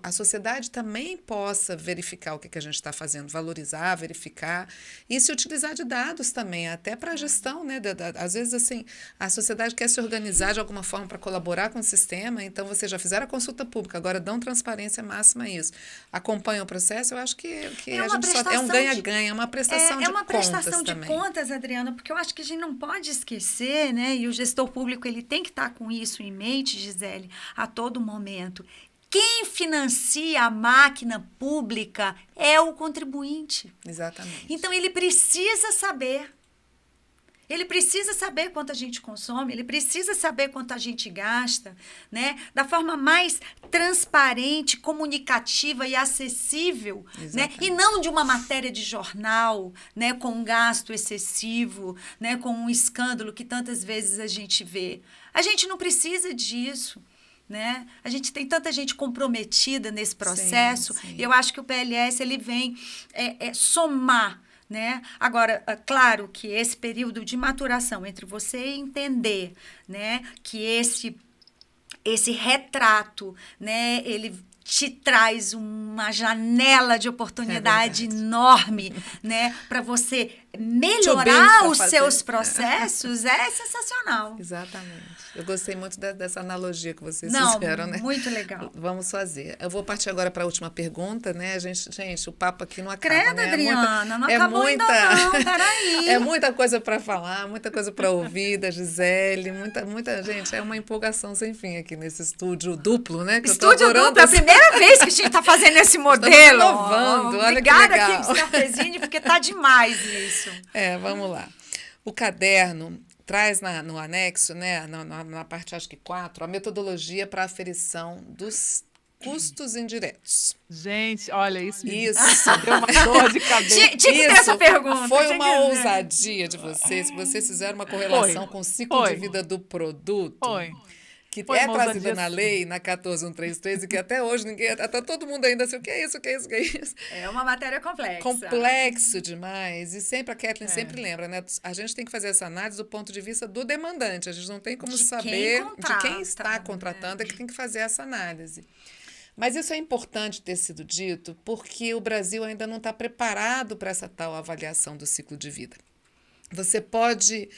a sociedade também possa verificar o que a gente está fazendo, valorizar, verificar e se utilizar de dados também, até para a gestão, né? Às vezes, assim, a sociedade quer se organizar de alguma forma para colaborar com o sistema, então vocês já fizeram a consulta pública, agora dão transparência máxima a isso. Acompanham o processo, eu acho que a gente só é um ganha-ganha, uma prestação de contas. É uma prestação de também. Contas, Adriana, porque eu acho que a gente não pode esquecer, né? E o gestor público ele tem que estar com isso em mente, Gisele, a todo momento. Quem financia a máquina pública é o contribuinte. Exatamente. Então, ele precisa saber. Ele precisa saber quanto a gente consome, ele precisa saber quanto a gente gasta, né? Da forma mais transparente, comunicativa e acessível, né? E não de uma matéria de jornal, né? Com um gasto excessivo, né? Com um escândalo que tantas vezes a gente vê. A gente não precisa disso. Né? A gente tem tanta gente comprometida nesse processo. Sim. E eu acho que o PLS ele vem somar. Né? Agora, claro que esse período de maturação entre você entender, né, que esse retrato, né, ele te traz uma janela de oportunidade enorme, né, para você melhorar os seus processos, é sensacional. Exatamente. Eu gostei muito dessa analogia que vocês Não, fizeram, né? Muito legal. Vamos fazer. Eu vou partir agora para a última pergunta, né? Gente, o papo aqui não acaba, Credo, né? Adriana, não acabou ainda não, peraí. É muita coisa para falar, muita coisa para ouvir da Gisele, muita gente, é uma empolgação sem fim aqui nesse estúdio duplo, né? Que estúdio duplo, é a primeira vez que a gente está fazendo esse modelo. Estamos inovando, olha que legal. Obrigada aqui, Scartesini, porque tá demais isso. Vamos lá. O caderno traz no anexo, né, na parte, acho que 4, a metodologia para aferição dos custos indiretos. Gente, olha, isso me Isso. deu uma dor de cabeça. Tinha que ter essa pergunta. Foi tinha uma que- ousadia de vocês, que vocês fizeram uma correlação com o ciclo de vida do produto. Foi. Que Foi é uma trazida ousadia, na sim. lei, na 14133, e que até hoje ninguém. Tá todo mundo ainda assim, o que é isso, o que é isso, o que é isso? É uma matéria complexa. Complexo demais. E sempre a Kathleen sempre lembra, né? A gente tem que fazer essa análise do ponto de vista do demandante. A gente não tem como De quem saber de quem contrata, está contratando, é que tem que fazer essa análise. Mas isso é importante ter sido dito porque o Brasil ainda não está preparado para essa tal avaliação do ciclo de vida. Você pode,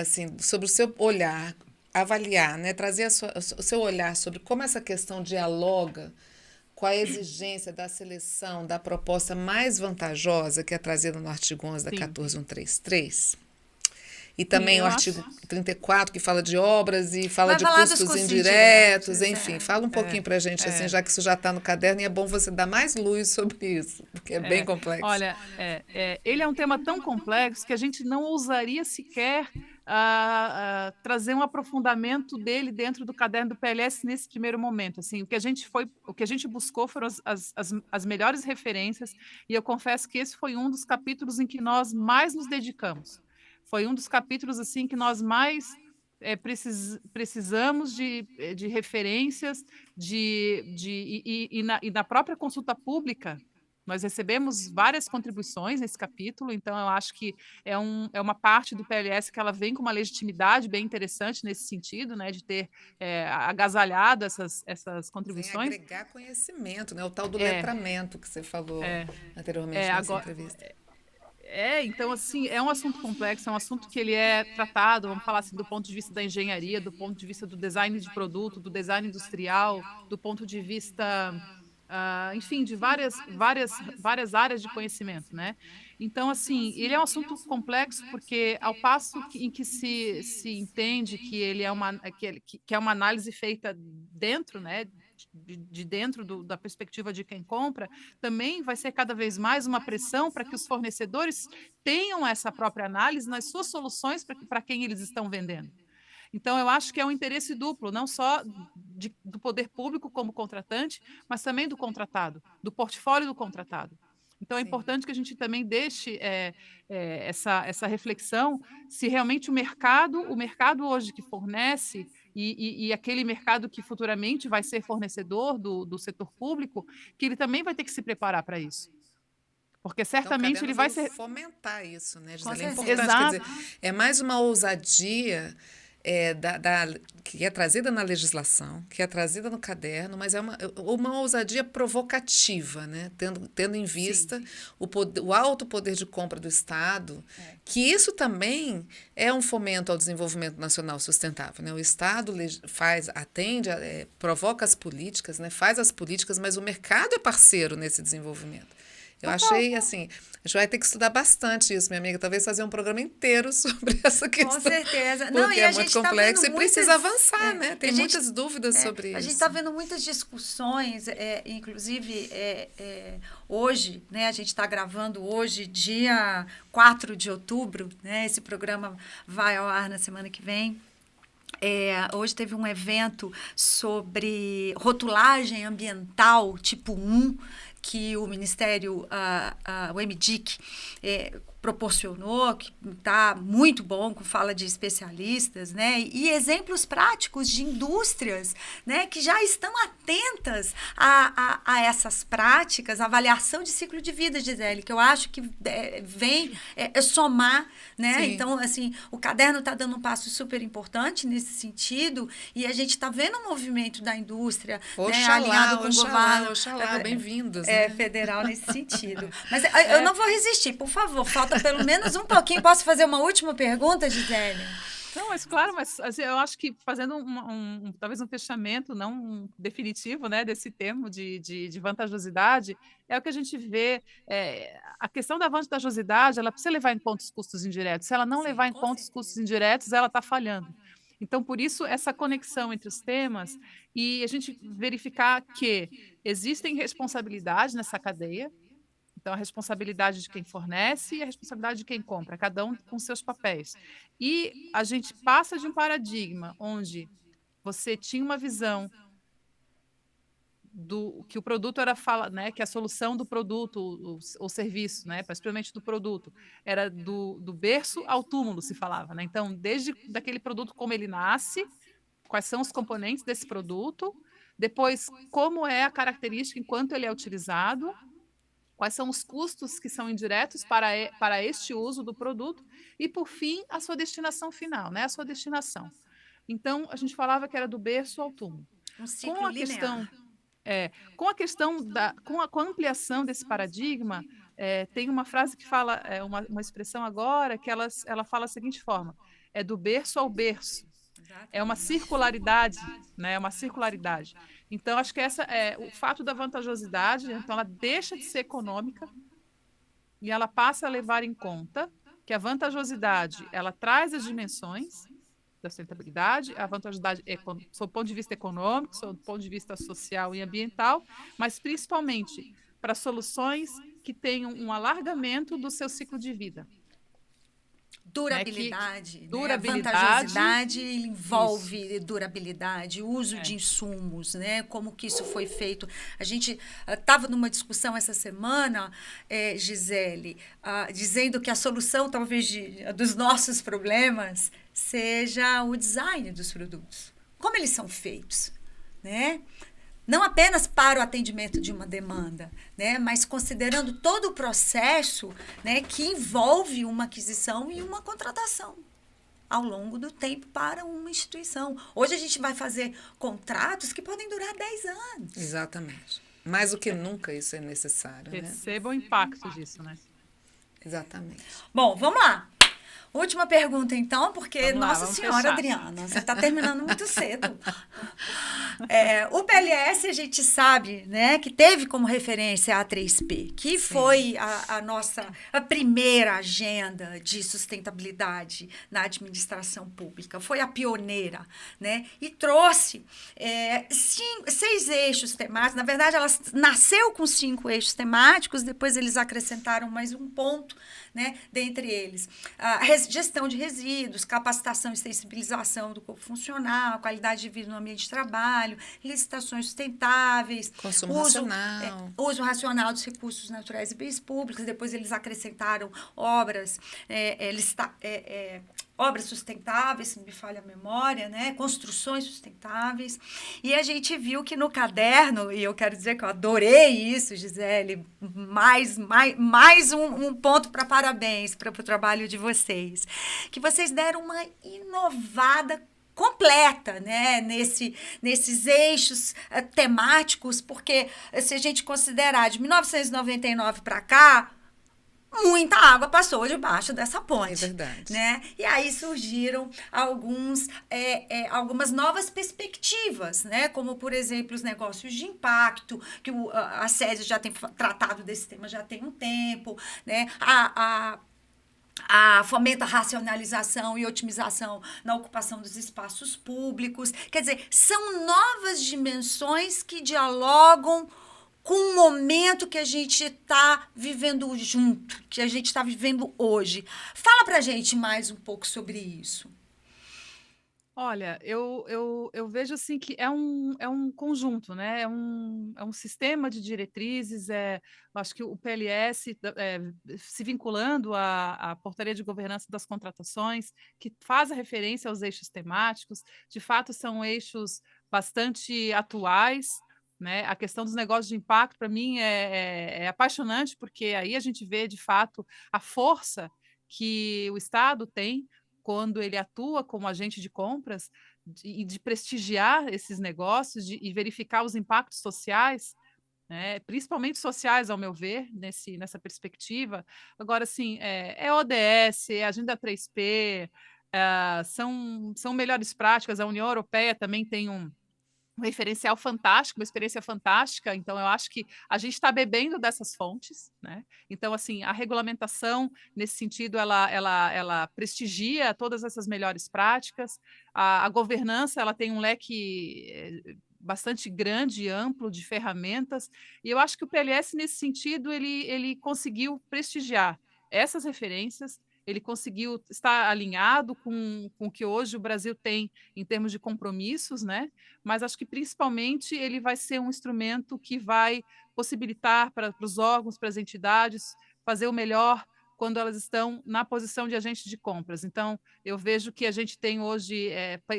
assim, sobre o seu olhar, avaliar, né, trazer o seu olhar sobre como essa questão dialoga com a exigência da seleção da proposta mais vantajosa que é trazida no artigo 11 da Sim. 14133. E também Sim, o eu artigo 34, que fala de obras e fala Vai de falar dos custos custos indiretos, indiretos, enfim. Fala um pouquinho para a gente, assim, já que isso já está no caderno, e é bom você dar mais luz sobre isso, porque é bem complexo. Olha, ele é um tema tão complexo que a gente não ousaria sequer trazer um aprofundamento dele dentro do caderno do PLS nesse primeiro momento. Assim, o que a gente buscou foram as melhores referências, e eu confesso que esse foi um dos capítulos em que nós mais nos dedicamos. Foi um dos capítulos assim que nós mais precisamos de referências e na própria consulta pública. Nós recebemos várias contribuições nesse capítulo, então eu acho que é uma parte do PLS que ela vem com uma legitimidade bem interessante nesse sentido, né, de ter agasalhado essas contribuições. Vem agregar conhecimento, né, o tal do letramento que você falou anteriormente nessa entrevista. Então, assim, é um assunto complexo, é um assunto que ele é tratado, vamos falar assim, do ponto de vista da engenharia, do ponto de vista do design de produto, do design industrial, do ponto de vista, enfim, de várias áreas de conhecimento, né? Então, assim, ele é um assunto complexo porque, ao passo em que se entende que ele é uma análise feita dentro, né, de dentro da perspectiva de quem compra, também vai ser cada vez mais uma pressão para que os fornecedores tenham essa própria análise nas suas soluções para quem eles estão vendendo. Então, eu acho que é um interesse duplo, não só do poder público como contratante, mas também do contratado, do portfólio do contratado. Então, é importante que a gente também deixe essa reflexão se realmente o mercado hoje que fornece e aquele mercado que futuramente vai ser fornecedor do setor público, que ele também vai ter que se preparar para isso. Porque certamente então, ele vai ser... fomentar isso, né, Com Gisele? É certeza. importante, Exato. quer dizer, é mais uma ousadia que é trazida na legislação, que é trazida no caderno, mas é uma ousadia provocativa, né? Tendo em vista o alto poder de compra do Estado, que isso também é um fomento ao desenvolvimento nacional sustentável, né? O Estado provoca as políticas, né? Faz as políticas, mas o mercado é parceiro nesse desenvolvimento. Eu achei, assim, a gente vai ter que estudar bastante isso, minha amiga, talvez fazer um programa inteiro sobre essa questão. Com certeza. Porque Não, e é a muito gente tá complexo vendo e precisa avançar, né? Tem muitas dúvidas sobre isso. A gente está vendo muitas discussões, inclusive hoje, né? A gente está gravando hoje, dia 4 de outubro, né? Esse programa vai ao ar na semana que vem. Hoje teve um evento sobre rotulagem ambiental tipo 1, que o Ministério, o MDIC, proporcionou, que está muito bom, com fala de especialistas, né? E exemplos práticos de indústrias, né? Que já estão atentas a essas práticas, avaliação de ciclo de vida, Gisele, que eu acho que vem somar, né? Sim. Então, assim, o caderno está dando um passo super importante nesse sentido, e a gente está vendo o movimento da indústria, né? Alinhado com o governo. Oxalá, bem-vindos. Federal nesse sentido. Mas eu não vou resistir, por favor, falta pelo menos um pouquinho. Posso fazer uma última pergunta, Gisele? Não, mas claro, mas assim, eu acho que fazendo talvez um fechamento não definitivo, né, desse termo de vantajosidade, é o que a gente vê. A questão da vantajosidade, ela precisa levar em conta os custos indiretos. Se ela não levar em conta os custos indiretos, ela está falhando. Então, por isso, essa conexão entre os temas e a gente verificar que existem responsabilidades nessa cadeia. Então, a responsabilidade de quem fornece e a responsabilidade de quem compra, cada um com seus papéis. E a gente passa de um paradigma onde você tinha uma visão que o produto era né, que a solução do produto, o serviço, né, principalmente do produto, era do berço ao túmulo, se falava, né? Então, desde daquele produto como ele nasce, quais são os componentes desse produto, depois como é a característica enquanto ele é utilizado, quais são os custos que são indiretos para este uso do produto e, por fim, a sua destinação final, né, a sua destinação. Então, a gente falava que era do berço ao túmulo. Um ciclo Com a linear. questão com a ampliação desse paradigma, tem uma frase que fala, uma expressão agora, que ela fala da seguinte forma: é do berço ao berço. É uma circularidade, né? É uma circularidade. Então, acho que essa é o fato da vantajosidade. Então, ela deixa de ser econômica e ela passa a levar em conta que a vantajosidade ela traz as dimensões da sustentabilidade, a vantajosidade sob o ponto de vista econômico, sob o ponto de vista social e ambiental, mas principalmente para soluções que tenham um alargamento do seu ciclo de vida. Durabilidade, né? Durabilidade. Vantajosidade envolve durabilidade, uso de insumos, né? Como que isso foi feito. A gente estava numa discussão essa semana, Gisele, dizendo que a solução, talvez, dos nossos problemas seja o design dos produtos. Como eles são feitos, né? Não apenas para o atendimento de uma demanda, né, mas considerando todo o processo, né, que envolve uma aquisição e uma contratação ao longo do tempo para uma instituição. Hoje a gente vai fazer contratos que podem durar 10 anos. Exatamente. Mais do que nunca isso é necessário. Perceba o impacto disso, né? Exatamente. Bom, vamos lá. Última pergunta, então, porque, Vamos lá, Nossa vamos Senhora, fechar. Adriana, você está terminando muito cedo. O PLS, a gente sabe, né, que teve como referência a A3P, que foi a primeira agenda de sustentabilidade na administração pública, foi a pioneira, né, e trouxe 6 eixos temáticos. Na verdade, ela nasceu com 5 eixos temáticos, depois eles acrescentaram mais um ponto, né, dentre eles. Gestão de resíduos, capacitação e sensibilização do corpo funcional, qualidade de vida no ambiente de trabalho, licitações sustentáveis, uso racional dos recursos naturais e bens públicos. Depois eles acrescentaram obras sustentáveis, se não me falha a memória, né? Construções sustentáveis. E a gente viu que no caderno, e eu quero dizer que eu adorei isso, Gisele, mais um ponto para parabéns para o trabalho de vocês, que vocês deram uma inovada completa, né, nesses eixos temáticos, porque se a gente considerar de 1999 para cá, muita água passou debaixo dessa ponte. É verdade. Né? E aí surgiram algumas novas perspectivas, né? Como, por exemplo, os negócios de impacto, que a SESI já tem tratado desse tema já tem um tempo, né? Fomenta a racionalização e otimização na ocupação dos espaços públicos. Quer dizer, são novas dimensões que dialogam com o momento que a gente está vivendo junto, que a gente está vivendo hoje. Fala para a gente mais um pouco sobre isso. Olha, eu vejo assim que é um conjunto, né? É um sistema de diretrizes. Eu acho que o PLS, se vinculando à Portaria de Governança das Contratações, que faz a referência aos eixos temáticos, de fato são eixos bastante atuais, né? A questão dos negócios de impacto, para mim, é apaixonante, porque aí a gente vê, de fato, a força que o Estado tem quando ele atua como agente de compras e de prestigiar esses negócios e verificar os impactos sociais, né, principalmente sociais, ao meu ver, nessa perspectiva. Agora, assim, ODS, Agenda 3P, são melhores práticas. A União Europeia também tem um referencial fantástico, uma experiência fantástica. Então, eu acho que a gente está bebendo dessas fontes, né? Então, assim, a regulamentação, nesse sentido, ela prestigia todas essas melhores práticas. A governança, ela tem um leque bastante grande e amplo de ferramentas, e eu acho que o PLS, nesse sentido, ele conseguiu prestigiar essas referências ele conseguiu estar alinhado com o que hoje o Brasil tem em termos de compromissos, né? Mas acho que principalmente ele vai ser um instrumento que vai possibilitar para os órgãos, para as entidades, fazer o melhor quando elas estão na posição de agente de compras. Então, eu vejo que a gente tem hoje,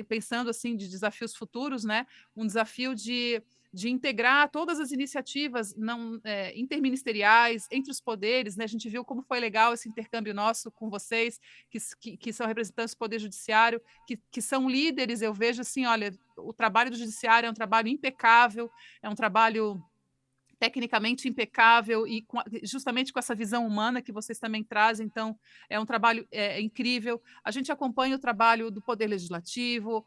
pensando assim de desafios futuros, né, um desafio de integrar todas as iniciativas interministeriais entre os poderes, né? A gente viu como foi legal esse intercâmbio nosso com vocês, que são representantes do Poder Judiciário, que são líderes. Eu vejo assim, olha, o trabalho do Judiciário é um trabalho impecável, é um trabalho tecnicamente impecável e justamente com essa visão humana que vocês também trazem. Então, é um trabalho incrível. A gente acompanha o trabalho do Poder Legislativo,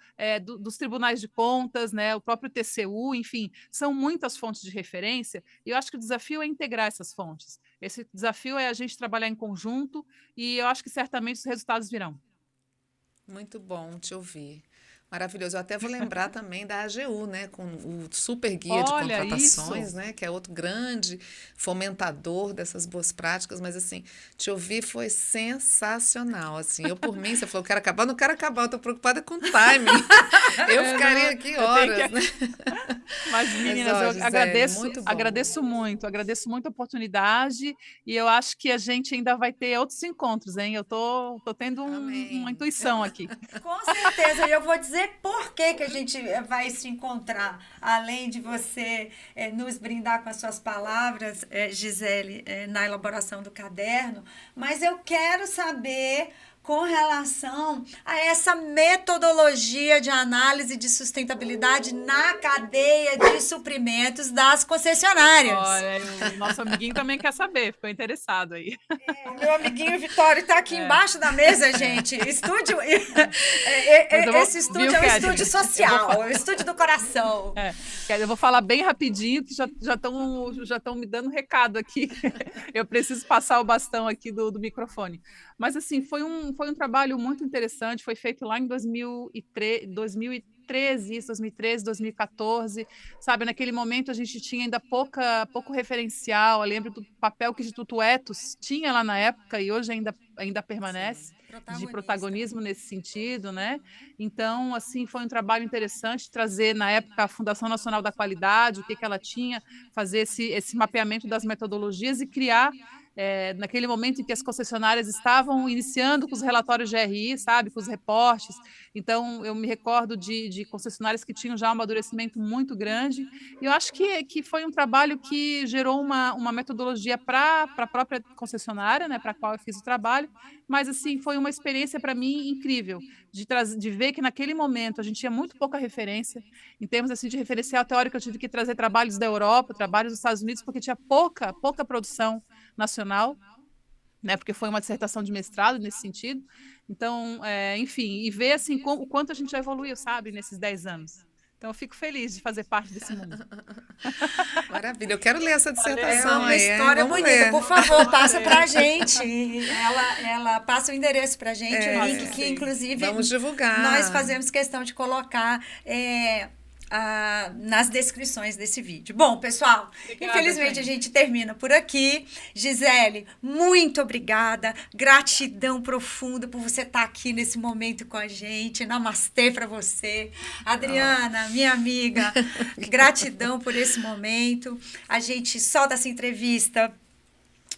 dos tribunais de contas, né, o próprio TCU, enfim, são muitas fontes de referência, e eu acho que o desafio é integrar essas fontes. Esse desafio é a gente trabalhar em conjunto, e eu acho que certamente os resultados virão. Muito bom te ouvir. Maravilhoso. Eu até vou lembrar também da AGU, né, com o super guia de Olha, contratações, isso. né, que é outro grande fomentador dessas boas práticas, mas assim, te ouvir foi sensacional, assim. Eu por mim, você falou, quero acabar, não quero acabar, eu tô preocupada com o timing. Eu ficaria aqui horas, né? Mas, meninas, ó, eu Gisele, muito bom. agradeço muito a oportunidade, e eu acho que a gente ainda vai ter outros encontros, hein? Eu tô tendo Amém. uma intuição aqui. Com certeza, e eu vou dizer por que que a gente vai se encontrar, além de você nos brindar com as suas palavras, Gisele, na elaboração do caderno, mas eu quero saber com relação a essa metodologia de análise de sustentabilidade na cadeia de suprimentos das concessionárias. Olha, o nosso amiguinho também quer saber, ficou interessado aí. O meu amiguinho Vitório está aqui embaixo da mesa, gente. Estúdio. Esse estúdio é um estúdio social, é um estúdio do coração. Eu vou falar bem rapidinho, que já estão me dando recado aqui. Eu preciso passar o bastão aqui do microfone. Mas, assim, foi um trabalho muito interessante, foi feito lá em 2013, 2014, sabe? Naquele momento a gente tinha ainda pouco referencial. Eu lembro do papel que o Instituto Ethos tinha lá na época e hoje ainda permanece. De protagonismo nesse sentido, né? Então, assim, foi um trabalho interessante trazer, na época, a Fundação Nacional da Qualidade, o que ela tinha, fazer esse mapeamento das metodologias e criar, naquele momento em que as concessionárias estavam iniciando com os relatórios de GRI, sabe, com os reportes. Então, eu me recordo de concessionárias que tinham já um amadurecimento muito grande, e eu acho que foi um trabalho que gerou uma metodologia para a própria concessionária, né, para a qual eu fiz o trabalho, mas, assim, foi uma experiência para mim incrível, de ver que naquele momento a gente tinha muito pouca referência, em termos assim, de referencial teórico. Eu tive que trazer trabalhos da Europa, trabalhos dos Estados Unidos, porque tinha pouca produção nacional, né, porque foi uma dissertação de mestrado nesse sentido. Então, enfim, e ver assim, o quanto a gente já evoluiu, sabe, nesses 10 anos. Então, eu fico feliz de fazer parte desse mundo. Maravilha, eu quero ler essa É dissertação uma aí. história Vamos bonita. ver. Por favor, passa pra gente. Ela passa o endereço pra gente, o link que, sim. inclusive, Vamos divulgar. nós fazemos questão de colocar nas descrições desse vídeo. Bom, pessoal, Obrigada, infelizmente gente. a gente termina por aqui. Gisele, muito obrigada. Gratidão profunda por você estar aqui nesse momento com a gente. Namastê para você. Adriana, minha amiga, gratidão por esse momento. A gente solta essa entrevista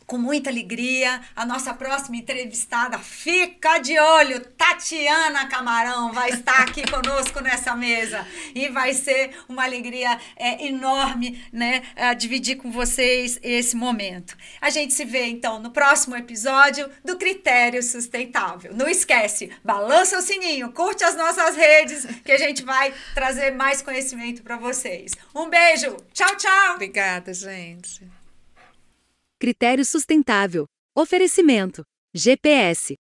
com muita alegria. A nossa próxima entrevistada, fica de olho, Tatiana Camarão vai estar aqui conosco nessa mesa e vai ser uma alegria enorme, né, dividir com vocês esse momento. A gente se vê então no próximo episódio do Critério Sustentável. Não esquece, balança o sininho, curte as nossas redes, que a gente vai trazer mais conhecimento para vocês. Um beijo, tchau, tchau! Obrigada, gente. Critério Sustentável. Oferecimento. GPS.